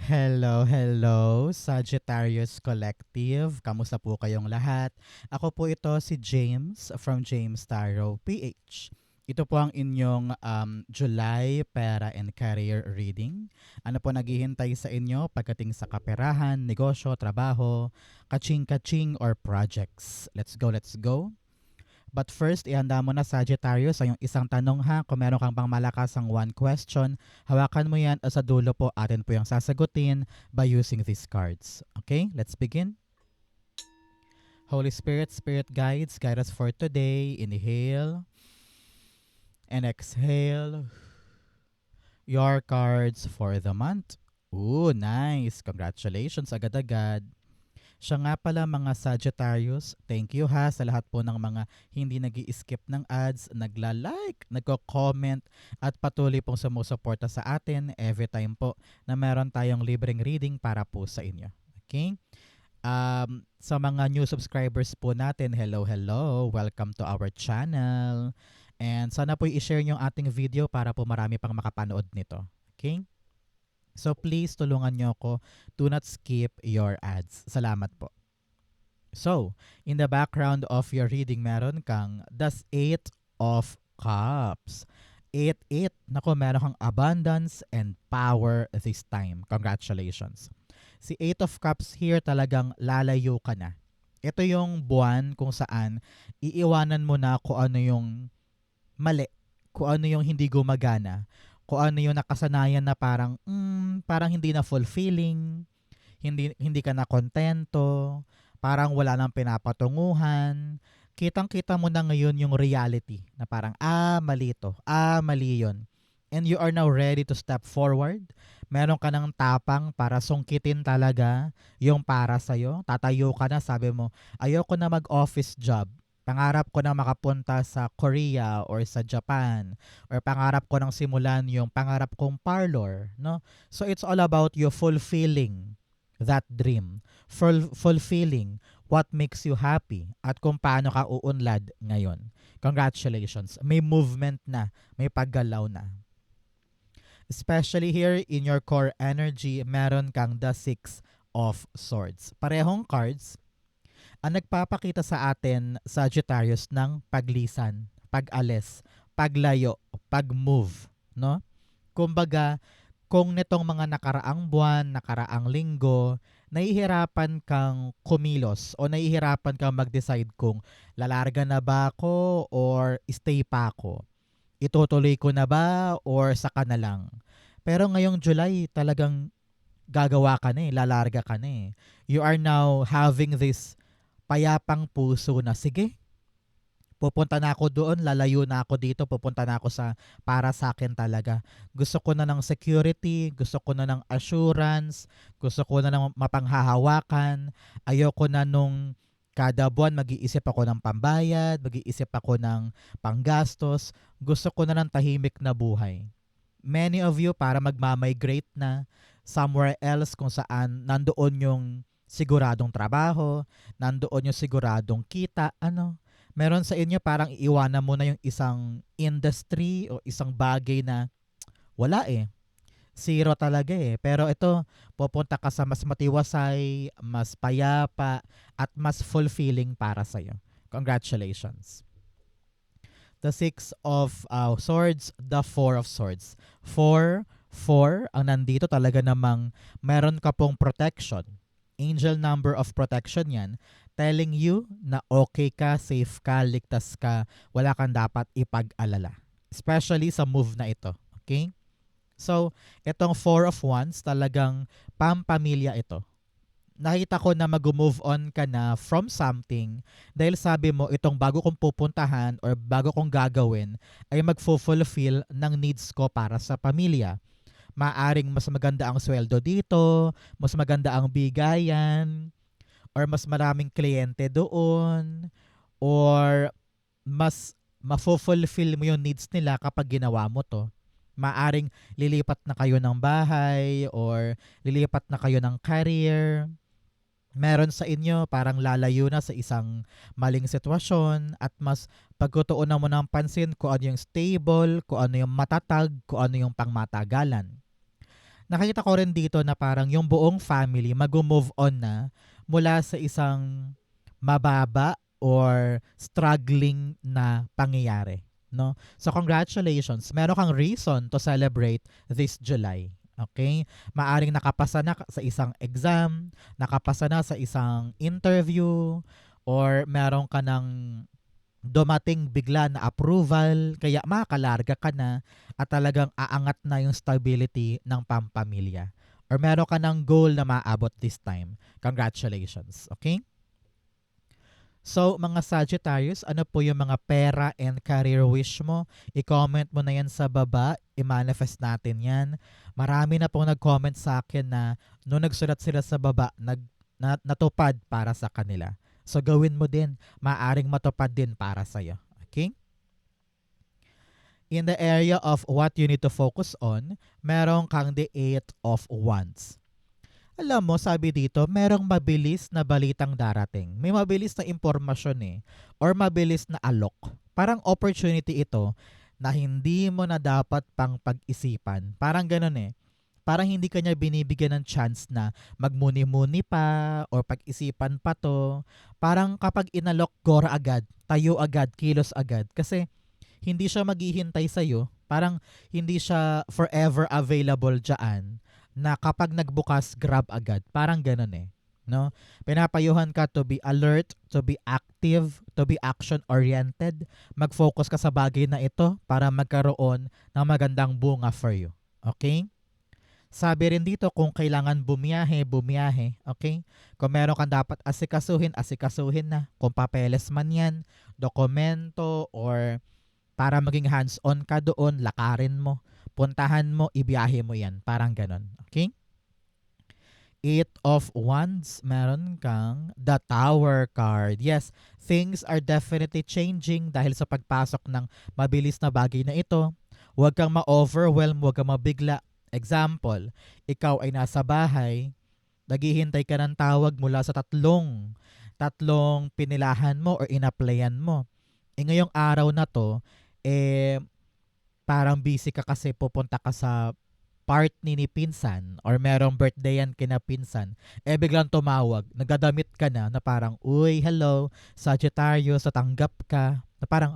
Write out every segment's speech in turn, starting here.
Hello, hello, Sagittarius Collective. Kamusta po kayong lahat? Ako po ito si James from James Tarot PH. Ito po ang inyong July Pera and Career Reading. Ano po naghihintay sa inyo pagdating sa kaperahan, negosyo, trabaho, kaching-kaching, or projects? Let's go, let's go. But first, ihanda mo na Sagittarius sa yung isang tanong ha. Kung meron kang pang malakasang one question, hawakan mo yan at sa dulo po atin po yung sasagutin by using these cards. Okay, let's begin. Holy Spirit, Spirit Guides, guide us for today. Inhale and exhale your cards for the month. Ooh, nice. Congratulations agad-agad. Siya nga pala mga Sagittarius, thank you ha sa lahat po ng mga hindi nag-i-skip ng ads, nagla-like, nagko-comment at patuloy pong sumusuporta sa atin every time po na meron tayong libreng reading para po sa inyo. Okay? Sa mga new subscribers po natin, hello, hello. Welcome to our channel. And sana po i-share nyo ang ating video para po marami pang makapanood nito. Okay? So please tulungan nyo ako. Do not skip your ads. Salamat po. So, in the background of your reading, meron kang das 8 of Cups. 8-8. Nako, meron kang abundance and power this time. Congratulations. Si 8 of Cups here talagang lalayo ka na. Ito yung buwan kung saan iiwanan mo na kung ano yung mali, kung ano yung hindi gumagana, kung ano yung nakasanayan na parang hindi na fulfilling, hindi ka na kontento, parang wala nang pinapatunguhan. Kitang-kita mo na ngayon yung reality na parang mali to, mali yun. And you are now ready to step forward. Meron ka ng tapang para sungkitin talaga yung para sa'yo. Tatayo ka na, sabi mo, ayoko na mag-office job. Pangarap ko na makapunta sa Korea or sa Japan, or pangarap ko nang simulan yung pangarap kong parlor, no? So it's all about you fulfilling that dream, fulfilling what makes you happy at kung paano ka uunlad ngayon. Congratulations. May movement na, may paggalaw na. Especially here in your core energy, meron kang the 6 of Swords. Parehong cards ang nagpapakita sa atin, Sagittarius, ng paglisan, pag-alis, paglayo, pag-move, no? Kumbaga, kung nitong mga nakaraang buwan, nakaraang linggo, nahihirapan kang kumilos o nahihirapan kang mag-decide kung lalarga na ba ako or stay pa ako. Itutuloy ko na ba or saka na lang. Pero ngayong July, talagang gagawa ka na lalarga ka na You are now having this payapang puso na, sige, pupunta na ako doon, lalayo na ako dito, pupunta na ako sa para sa akin talaga. Gusto ko na ng security, gusto ko na ng assurance, gusto ko na ng mapanghahawakan, ayoko na nung kada buwan mag-iisip ako ng pambayad, mag-iisip ako ng panggastos, gusto ko na ng tahimik na buhay. Many of you para magmamigrate na somewhere else kung saan nandoon yung siguradong trabaho, nandoon yung siguradong kita, meron sa inyo parang iiwanan mo na yung isang industry o isang bagay na wala zero talaga Pero ito, pupunta ka sa mas matiwasay, mas payapa, at mas fulfilling para sa'yo. Congratulations. The 6 of Swords, the 4 of Swords. 4 ang nandito talaga namang meron ka pong protection. Angel number of protection yan, telling you na okay ka, safe ka, ligtas ka, wala kang dapat ipag-alala. Especially sa move na ito. Okay? So, itong 4 of Wands, talagang pampamilya ito. Nakita ko na mag-move on ka na from something dahil sabi mo itong bago kong pupuntahan or bago kong gagawin ay mag-fulfill ng needs ko para sa pamilya. Maaring mas maganda ang sweldo dito, mas maganda ang bigayan, or mas maraming kliyente doon, or mas mafulfill mo yung needs nila kapag ginawa mo to. Maaring lilipat na kayo ng bahay or lilipat na kayo ng career. Meron sa inyo parang lalayo na sa isang maling sitwasyon at mas pagtutuunan mo ng pansin kung ano yung stable, kung ano yung matatag, kung ano yung pangmatagalan. nakita ko rin dito na parang yung buong family mag-move on na mula sa isang mababa or struggling na pangyayari, no? So congratulations, meron kang reason to celebrate this July. Okay? Maaring nakapasa na sa isang exam, nakapasa na sa isang interview, or meron ka ng dumating bigla na approval, kaya makakalarga ka na at talagang aangat na yung stability ng pampamilya. Or meron ka ng goal na maabot this time. Congratulations. Okay? So, mga Sagittarius, ano po yung mga pera and career wish mo? I-comment mo na yan sa baba. I-manifest natin yan. Marami na pong nag-comment sa akin na nung nagsulat sila sa baba, natupad para sa kanila. So, gawin mo din. Maaring matupad din para sa'yo. Okay? In the area of what you need to focus on, meron kang the 8 of Wands. Alam mo, sabi dito, merong mabilis na balitang darating. May mabilis na impormasyon or mabilis na alok. Parang opportunity ito na hindi mo na dapat pang pag-isipan. Parang ganun Parang hindi kanya binibigyan ng chance na magmuni-muni pa or pag-isipan pa to. Parang kapag inalok, gora agad, tayo agad, kilos agad. Kasi hindi siya maghihintay sa'yo. Parang hindi siya forever available dyan na kapag nagbukas, grab agad. Parang ganun no? Pinapayuhan ka to be alert, to be active, to be action-oriented. Mag-focus ka sa bagay na ito para magkaroon ng magandang bunga for you. Okay? Sabi rin dito kung kailangan bumiyahe, bumiyahe. Okay? Kung meron kang dapat asikasuhin, asikasuhin na. Kung papeles man yan, dokumento, or para maging hands-on ka doon, lakarin mo. Puntahan mo, ibiyahe mo yan. Parang ganon. Okay? 8 of Wands, meron kang the Tower card. Yes, things are definitely changing dahil sa pagpasok ng mabilis na bagay na ito. Huwag kang ma-overwhelm, huwag kang mabigla. Example, ikaw ay nasa bahay, naghihintay ka ng tawag mula sa tatlong pinilahan mo or inaplayan mo. Ngayong araw na to, parang busy ka kasi pupunta ka sa party ni pinsan or merong birthday yan kina pinsan, biglang tumawag, nagadamit ka na parang, uy, hello, Sagittarius, tanggap ka. Na parang,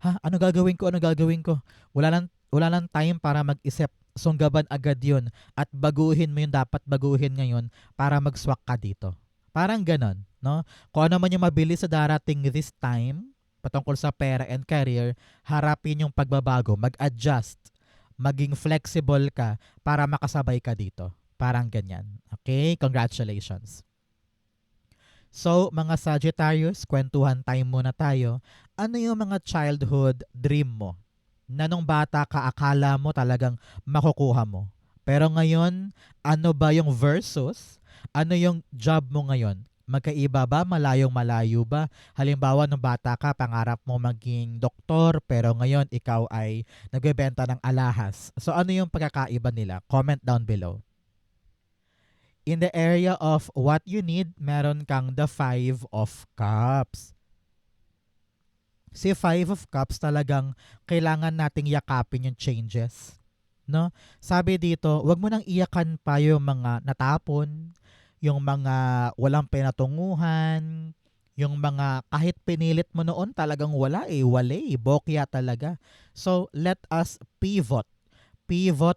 ano gagawin ko? Wala lang time para mag-isip. Sunggaban agad yun at baguhin mo yung dapat baguhin ngayon para mag-swak ka dito. Parang ganon, no? Kung ano man yung mabilis sa darating this time, patungkol sa pera and career, harapin yung pagbabago, mag-adjust, maging flexible ka para makasabay ka dito. Parang ganyan. Okay? Congratulations. So, mga Sagittarius, kwentuhan time muna tayo. Ano yung mga childhood dream mo? Na nung bata ka, akala mo talagang makukuha mo. Pero ngayon, ano ba yung versus? Ano yung job mo ngayon? Magkaiba ba? Malayong malayo ba? Halimbawa, nung bata ka, pangarap mo maging doktor, pero ngayon ikaw ay nagbebenta ng alahas. So ano yung pagkakaiba nila? Comment down below. In the area of what you need, meron kang the 5 of Cups. Si 5 of Cups talagang kailangan nating yakapin yung changes. No? Sabi dito, wag mo nang iyakan pa yung mga natapon, yung mga walang pinatunguhan, yung mga kahit pinilit mo noon talagang wala bokya talaga. So let us pivot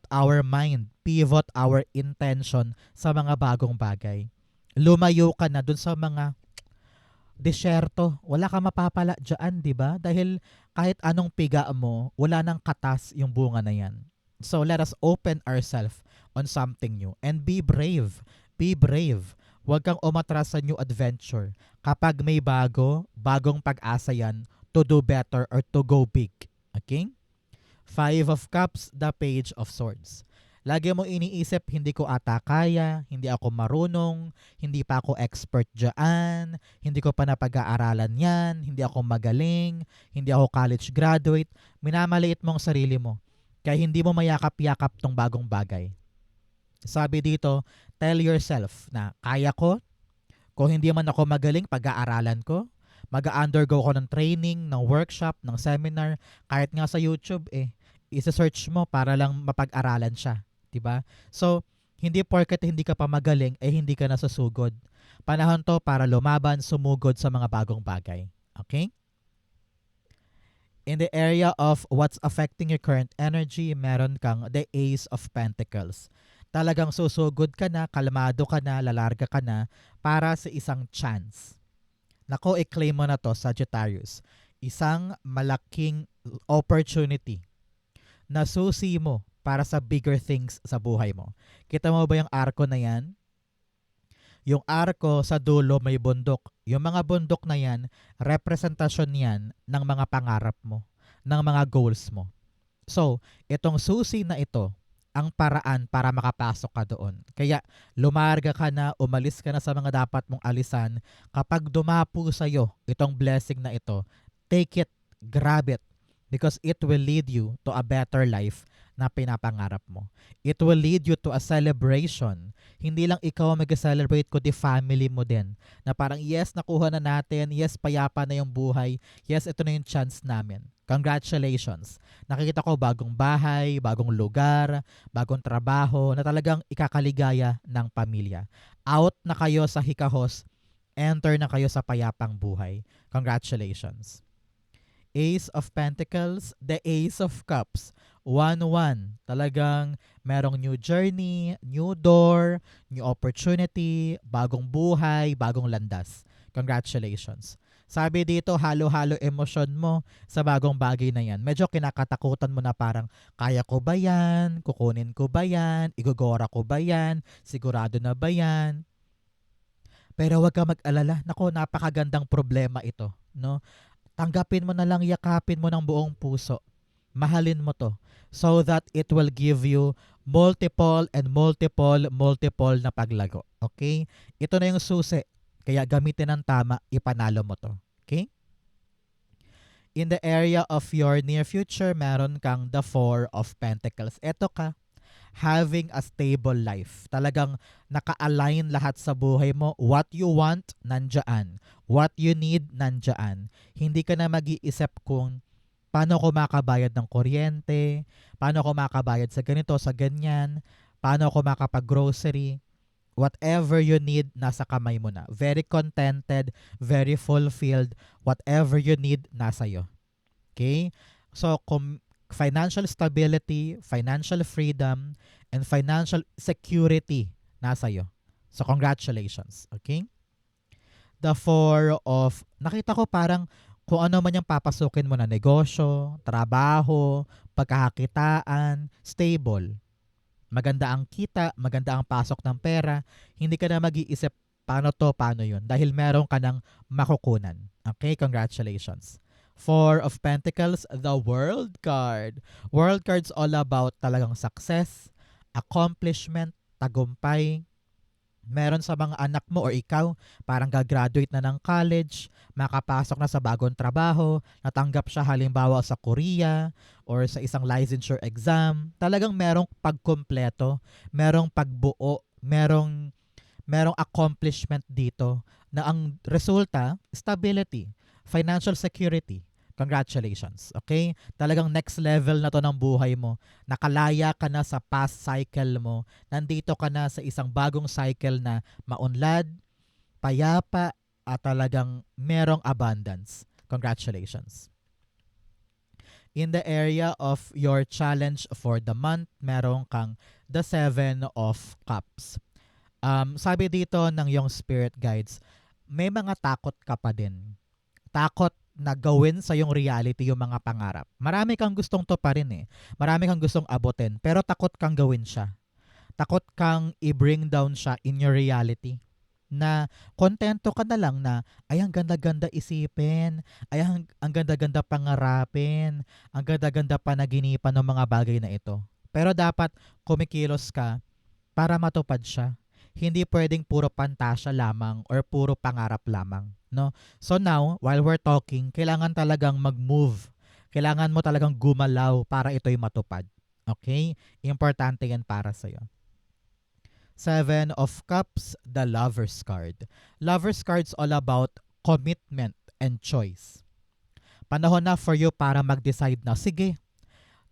our mind, pivot our intention sa mga bagong bagay. Lumayo ka na dun sa mga desyerto, wala ka mapapala dyan, di ba? Dahil kahit anong piga mo, wala nang katas yung bunga na yan. So let us open ourselves on something new and be brave. Be brave. Huwag kang umatras sa new adventure. Kapag may bagong pag-asa yan to do better or to go big. Okay? 5 of Cups, the Page of Swords. Lagi mo iniisip, hindi ko ata kaya, hindi ako marunong, hindi pa ako expert dyan, hindi ko pa napag-aaralan yan, hindi ako magaling, hindi ako college graduate. Minamaliit mo ang sarili mo. Kaya hindi mo mayakap-yakap tong bagong bagay. Sabi dito, tell yourself na kaya ko, kung hindi man ako magaling, pag-aaralan ko, mag-undergo ko ng training, ng workshop, ng seminar, kahit nga sa YouTube isa-search mo para lang mapag-aralan siya. 'Diba? So, hindi porket hindi ka pa magaling, eh hindi ka nasusugod. Panahon to para lumaban, sumugod sa mga bagong bagay. Okay? In the area of what's affecting your current energy, meron kang the Ace of Pentacles. Talagang susugod ka na, kalmado ka na, lalarga ka na para sa isang chance. Nako, i-claim mo na to, Sagittarius. Isang malaking opportunity na susi mo para sa bigger things sa buhay mo. Kita mo ba yung arko na yan? Yung arko sa dulo may bundok. Yung mga bundok na yan, representasyon yan ng mga pangarap mo, ng mga goals mo. So, itong susi na ito, ang paraan para makapasok ka doon. Kaya lumarga ka na, umalis ka na sa mga dapat mong alisan. Kapag dumapo sa'yo itong blessing na ito, take it, grab it, because it will lead you to a better life na pinapangarap mo. It will lead you to a celebration. Hindi lang ikaw mag-celebrate, kundi family mo din. Na parang, yes, nakuha na natin. Yes, payapa na yung buhay. Yes, ito na yung chance namin. Congratulations. Nakikita ko bagong bahay, bagong lugar, bagong trabaho na talagang ikakaligaya ng pamilya. Out na kayo sa hikahos, enter na kayo sa payapang buhay. Congratulations. Ace of Pentacles, the Ace of Cups. 1-1. Talagang merong new journey, new door, new opportunity, bagong buhay, bagong landas. Congratulations. Sabi dito, halo-halo emosyon mo sa bagong bagay na yan. Medyo kinakatakutan mo na parang, kaya ko ba yan? Kukunin ko ba yan? Igogora ko ba yan? Sigurado na ba yan? Pero wag ka mag-alala. Nako, napakagandang problema ito. No? Tanggapin mo na lang, yakapin mo ng buong puso. Mahalin mo to so that it will give you multiple na paglago. Okay? Ito na yung susi. Kaya gamitin ng tama, ipanalo mo to. Okay? In the area of your near future, meron kang the Four of Pentacles. Ito ka, having a stable life. Talagang naka-align lahat sa buhay mo. What you want, nandyan. What you need, nandyan. Hindi ka na mag-iisip kung paano ko makabayad ng kuryente, paano ko makabayad sa ganito, sa ganyan, paano ko makapag-grocery. Whatever you need, nasa kamay mo na. Very contented, very fulfilled. Whatever you need, nasa iyo. Okay? So, financial stability, financial freedom, and financial security nasa iyo. So, congratulations. Okay? The Four of, nakita ko parang kung ano man yung papasukin mo na negosyo, trabaho, pagkakakitaan, stable. Maganda ang kita, maganda ang pasok ng pera, hindi ka na mag-iisip paano to, paano yun. Dahil meron ka ng makukunan. Okay? Congratulations. Four of Pentacles, the World card. World card's all about talagang success, accomplishment, tagumpay. Meron sa mga anak mo or ikaw, parang gagraduate na ng college, makapasok na sa bagong trabaho, natanggap siya halimbawa sa Korea or sa isang licensure exam. Talagang merong pagkumpleto, merong pagbuo, merong accomplishment dito na ang resulta, stability, financial security. Congratulations. Okay? Talagang next level na to ng buhay mo. Nakalaya ka na sa past cycle mo. Nandito ka na sa isang bagong cycle na maunlad, payapa, at talagang merong abundance. Congratulations. In the area of your challenge for the month, meron kang the Seven of Cups. Sabi dito ng yung spirit guides, may mga takot ka pa din. Takot na gawin sa yung reality yung mga pangarap. Marami kang gustong to pa rin eh. Marami kang gustong abutin, pero takot kang gawin siya. Takot kang i-bring down siya in your reality. Na kontento ka na lang na, ay ang ganda-ganda isipin, ay ang ganda-ganda pangarapin, ang ganda-ganda panaginipan ng mga bagay na ito. Pero dapat kumikilos ka para matupad siya. Hindi pwedeng puro pantasya lamang or puro pangarap lamang, no? So now, while we're talking, kailangan talagang mag-move. Kailangan mo talagang gumalaw para ito'y matupad. Okay? Importante yan para sa'yo. Seven of Cups, the Lover's card. Lover's card's all about commitment and choice. Panahon na for you para mag-decide na, sige,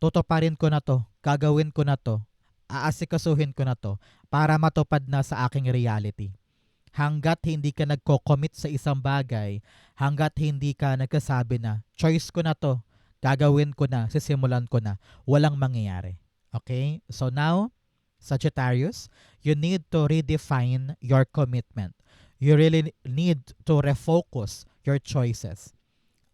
tutuparin ko na to, gagawin ko na to, aasikasuhin ko na to para matupad na sa aking reality. Hanggat hindi ka nagko-commit sa isang bagay, hanggat hindi ka nagkasabi na, choice ko na to, gagawin ko na, sisimulan ko na, walang mangyayari. Okay? So now, Sagittarius, you need to redefine your commitment. You really need to refocus your choices.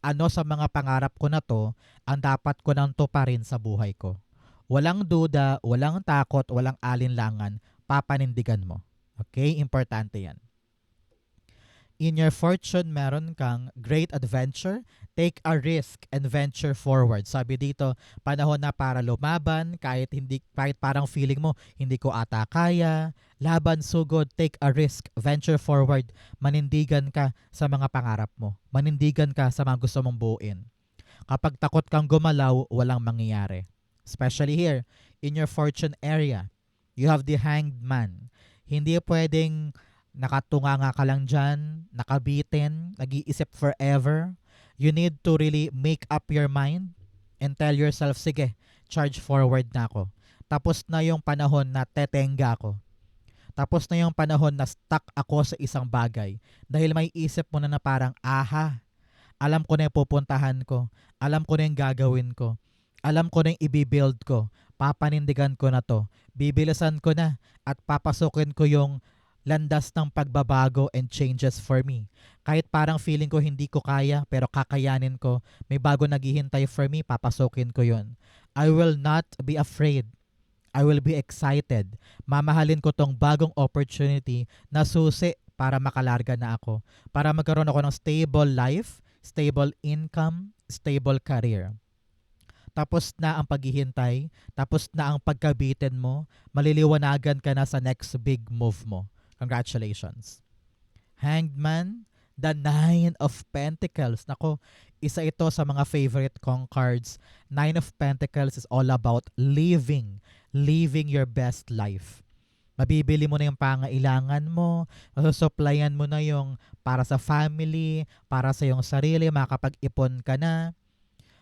Ano sa mga pangarap ko na to ang dapat ko nang tuparin sa buhay ko? Walang duda, walang takot, walang alinlangan, papanindigan mo. Okay? Importante yan. In your fortune, meron kang great adventure, take a risk and venture forward. Sabi dito, panahon na para lumaban, kahit parang feeling mo, hindi ko ata kaya, laban, sugod, take a risk, venture forward, manindigan ka sa mga pangarap mo, manindigan ka sa mga gusto mong buuin. Kapag takot kang gumalaw, walang mangyayari. Especially here, in your fortune area, you have the hanged man. Hindi pwedeng nakatunganga ka lang dyan, nakabitin, nag-iisip forever. You need to really make up your mind and tell yourself, sige, charge forward na ako. Tapos na yung panahon na tetenga ako. Tapos na yung panahon na stuck ako sa isang bagay. Dahil may isip mo na parang, alam ko na yung pupuntahan ko. Alam ko na yung gagawin ko. Alam ko na yung ibibuild ko. Papanindigan ko na to. Bibilisan ko na at papasukin ko yung landas ng pagbabago and changes for me. Kahit parang feeling ko hindi ko kaya pero kakayanin ko, may bago naghihintay for me, papasukin ko yun. I will not be afraid. I will be excited. Mamahalin ko tong bagong opportunity na susi para makalarga na ako. Para magkaroon ako ng stable life, stable income, stable career. Tapos na ang paghihintay, tapos na ang pagkabitin mo, maliliwanagan ka na sa next big move mo. Congratulations. Hanged Man, the Nine of Pentacles. Nako, isa ito sa mga favorite kong cards. Nine of Pentacles is all about living your best life. Mabibili mo na yung pangailangan mo, masusuplayan mo na yung para sa family, para sa iyong sarili, makakapag-ipon ka na.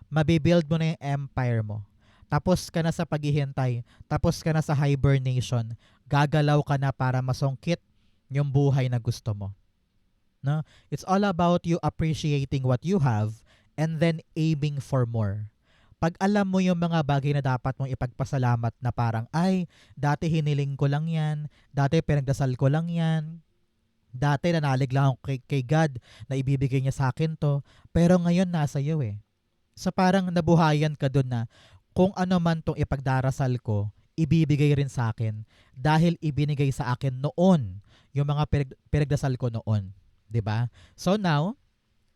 Mabibuild mo na yung empire mo. Tapos ka na sa paghihintay, tapos ka na sa hibernation, gagalaw ka na para masungkit yung buhay na gusto mo. No? It's all about you appreciating what you have and then aiming for more. Pag alam mo yung mga bagay na dapat mong ipagpasalamat na parang, ay, dati hiniling ko lang yan, dati pinagdasal ko lang yan, dati nanalig lang ako kay God na ibibigay niya sa akin to, pero ngayon nasa iyo eh. So parang nabuhayan ka dun na, kung ano man tong ipagdarasal ko, ibibigay rin sa akin dahil ibinigay sa akin noon yung mga pinagdasal ko noon. 'Di ba? So now,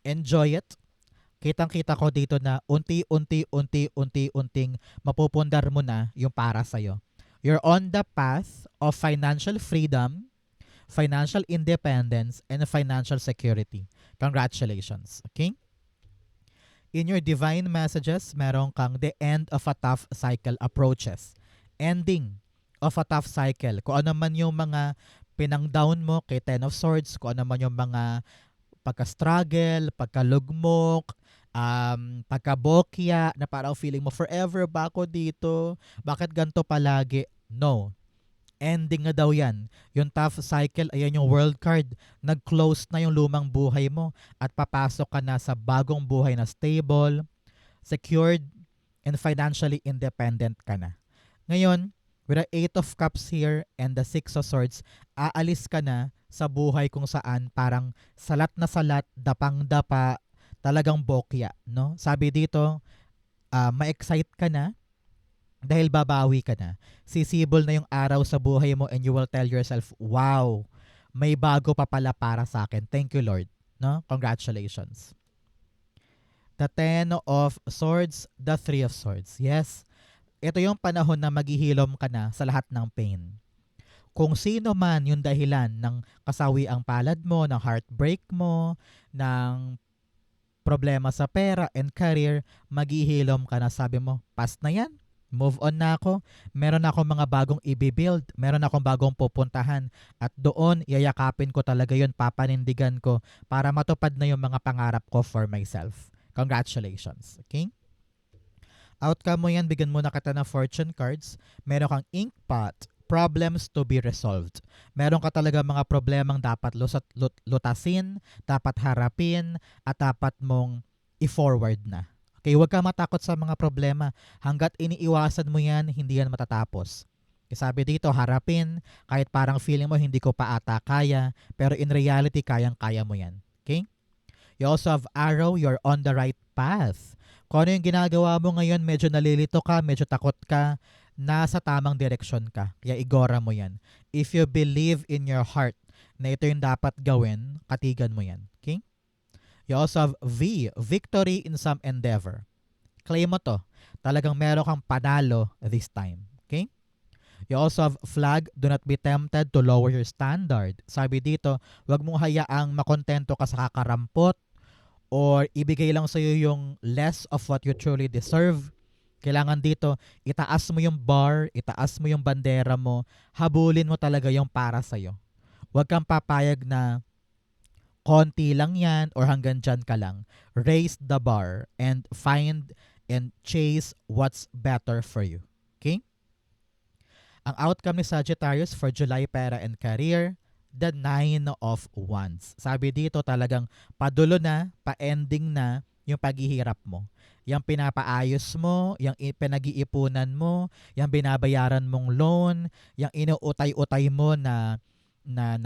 enjoy it. Kitang-kita ko dito na unti-unting mapupundar mo na yung para sa'yo. You're on the path of financial freedom, financial independence, and financial security. Congratulations. Okay? In your divine messages, meron kang the end of a tough cycle approaches. Ending of a tough cycle. Kung ano man yung mga pinang-down mo kay Ten of Swords, kung ano man yung mga pagka-struggle, pagkalugmok, pagkabokya, na parang feeling mo, forever ba ako dito? Bakit ganito palagi? No. Ending na daw yan. Yung tough cycle, ayan yung world card. Nag-close na yung lumang buhay mo at papasok ka na sa bagong buhay na stable, secured, and financially independent ka na. Ngayon, with the 8 of Cups here and the 6 of Swords, aalis ka na sa buhay kung saan parang salat na salat, dapang-dapa, talagang bokya. No? Sabi dito, ma-excite ka na, dahil babawi ka na. Sisibol na yung araw sa buhay mo and you will tell yourself, wow, may bago pa pala para sa akin. Thank you, Lord. No? Congratulations. The 10 of Swords, the 3 of Swords. Yes, ito yung panahon na maghihilom ka na sa lahat ng pain. Kung sino man yung dahilan ng kasawi ang palad mo, ng heartbreak mo, ng problema sa pera and career, maghihilom ka na. Sabi mo, past na yan. Move on na ako. Meron akong mga bagong i-build. Meron akong bagong pupuntahan. At doon, yayakapin ko talaga yun. Papanindigan ko para matupad na yung mga pangarap ko for myself. Congratulations. Okay? Outcome mo yan, bigyan mo na kita ng fortune cards. Meron kang ink pot, problems to be resolved. Meron ka talaga mga problemang dapat lutasin, dapat harapin, at dapat mong i-forward na. Okay, huwag ka matakot sa mga problema. Hanggat iniiwasan mo yan, hindi yan matatapos. Sabi dito, harapin, kahit parang feeling mo hindi ko pa ata kaya, pero in reality, kayang-kaya mo yan. Okay? You also have arrow, you're on the right path. Kung ano yung ginagawa mo ngayon, medyo nalilito ka, medyo takot ka, nasa tamang direksyon ka. Kaya igora mo yan. If you believe in your heart na ito yung dapat gawin, katigan mo yan. Okay? You also have V, victory in some endeavor. Claim mo to. Talagang meron kang panalo this time. Okay? You also have flag, do not be tempted to lower your standard. Sabi dito, wag mong hayaang makontento ka sa kakarampot or ibigay lang sa'yo yung less of what you truly deserve. Kailangan dito, itaas mo yung bar, itaas mo yung bandera mo, habulin mo talaga yung para sa'yo. Huwag kang papayag na konti lang yan or hanggang dyan ka lang. Raise the bar and find and chase what's better for you. Okay? Ang outcome ni Sagittarius for July pera and career, the 9 of Wands. Sabi dito talagang padulo na, pa-ending na yung paghihirap mo. Yung pinapaayos mo, yung pinag-iipunan mo, yung binabayaran mong loan, yung inuutay-utay mo na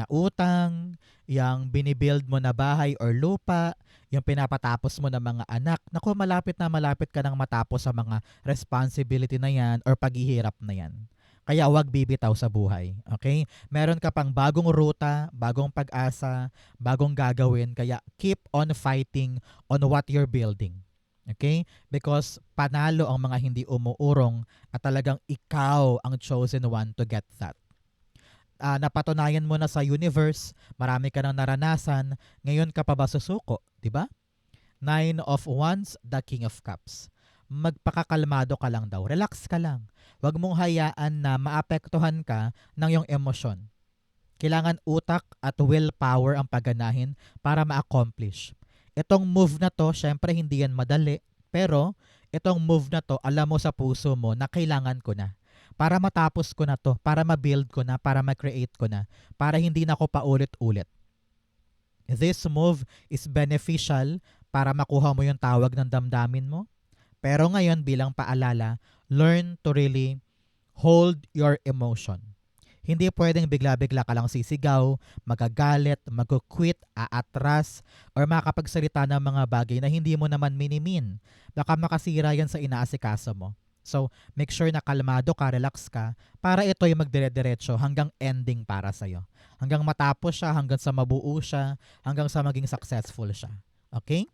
utang, yung binibuild mo na bahay or lupa, yung pinapatapos mo na mga anak. Naku, malapit ka nang matapos sa mga responsibility na yan or paghihirap na yan. Kaya huwag bibitaw sa buhay. Okay? Meron ka pang bagong ruta, bagong pag-asa, bagong gagawin. Kaya keep on fighting on what you're building. Okay? Because panalo ang mga hindi umuurong at talagang ikaw ang chosen one to get that. Napatunayan mo na sa universe, marami ka nang naranasan, ngayon ka pa ba susuko? Diba? 9 of Wands, the King of Cups. Magpakakalmado ka lang daw. Relax ka lang. Huwag mong hayaan na maapektuhan ka ng iyong emosyon. Kailangan utak at willpower ang pagganahin para ma-accomplish. Itong move na to, syempre hindi yan madali, pero itong move na to, alam mo sa puso mo na kailangan ko na. Para matapos ko na to, para ma-build ko na, para ma-create ko na, para hindi na ako paulit-ulit. This move is beneficial para makuha mo yung tawag ng damdamin mo. Pero ngayon bilang paalala, learn to really hold your emotion. Hindi pwedeng bigla-bigla ka lang sisigaw, magagalit, mag-quit, aatras, or makakapagsalita ng mga bagay na hindi mo naman minimin. Baka makasira yan sa inaasikaso mo. So, make sure na kalmado ka, relax ka, para ito yung magdire-diretso hanggang ending para sa'yo. Hanggang matapos siya, hanggang sa mabuo siya, hanggang sa maging successful siya. Okay?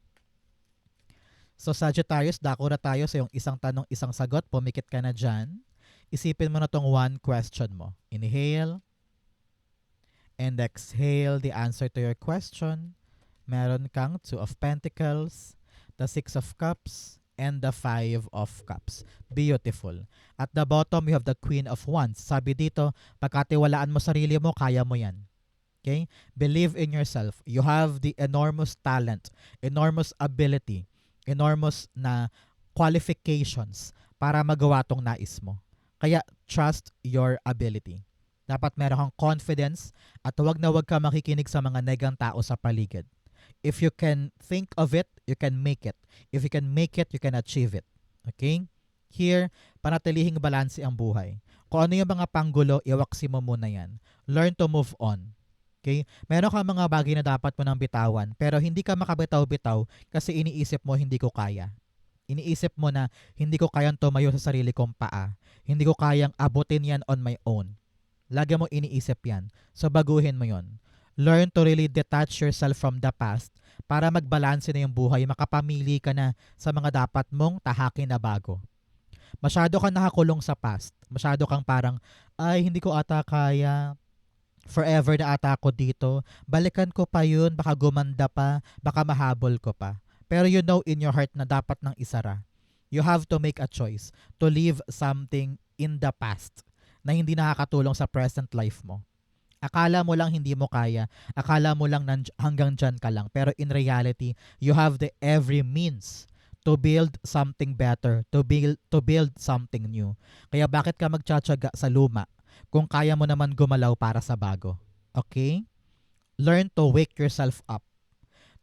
So Sagittarius, dako na tayo sa yung isang tanong, isang sagot. Pumikit ka na dyan. Isipin mo na tong one question mo. Inhale and exhale the answer to your question. Meron kang 2 of Pentacles, the 6 of Cups, and the 5 of Cups. Beautiful. At the bottom, you have the Queen of Wands. Sabi dito, pagkatiwalaan mo sarili mo, kaya mo yan. Okay? Believe in yourself. You have the enormous talent, enormous ability, enormous na qualifications para magawa tong nais mo. Kaya trust your ability. Dapat meron kang confidence at huwag na huwag ka makikinig sa mga negang tao sa paligid. If you can think of it, you can make it. If you can make it, you can achieve it. Okay? Here, panatilihing balanse ang buhay. Kung ano yung mga panggulo, iwaksi mo muna yan. Learn to move on. Okay? Meron kang mga bagay na dapat mo nang bitawan, pero hindi ka makabitaw-bitaw kasi iniisip mo hindi ko kaya. Iniisip mo na hindi ko kayang tumayo sa sarili kong paa. Hindi ko kayang abutin yan on my own. Lagi mo iniisip yan. So baguhin mo yon. Learn to really detach yourself from the past para magbalanse na yung buhay. Makapamili ka na sa mga dapat mong tahakin na bago. Masyado kang nakakulong sa past. Masyado kang parang, ay hindi ko ata kaya. Forever na ata ako dito. Balikan ko pa yun. Baka gumanda pa. Baka mahabol ko pa. Pero you know in your heart na dapat nang isara. You have to make a choice to leave something in the past na hindi nakakatulong sa present life mo. Akala mo lang hindi mo kaya. Akala mo lang hanggang dyan ka lang. Pero in reality, you have the every means to build something better, to build something new. Kaya bakit ka magtsatsaga sa luma kung kaya mo naman gumalaw para sa bago? Okay? Learn to wake yourself up.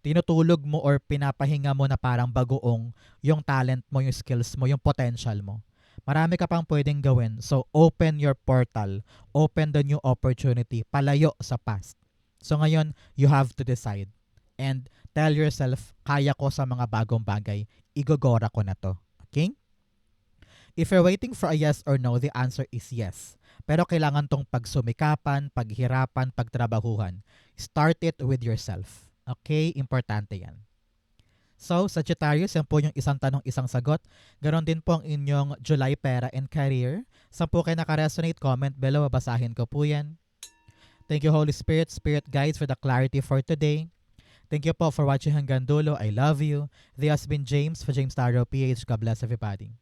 Tinutulog mo or pinapahinga mo na parang bagoong yung talent mo, yung skills mo, yung potential mo. Marami ka pang pwedeng gawin. So, open your portal. Open the new opportunity. Palayo sa past. So, ngayon, you have to decide. And tell yourself, kaya ko sa mga bagong bagay. Igogora ko na to. Okay? If you're waiting for a yes or no, the answer is yes. Pero kailangan tong pagsumikapan, paghirapan, pagtrabahuhan. Start it with yourself. Okay? Importante yan. So, Sagittarius, yan po yung isang tanong, isang sagot. Ganon din po ang inyong July pera and career. Saan po kayo nakaresonate? Comment below. Babasahin ko po yan. Thank you, Holy Spirit, Spirit Guides, for the clarity for today. Thank you po for watching hanggang dulo. I love you. This has been James for James Tarot PH. God bless everybody.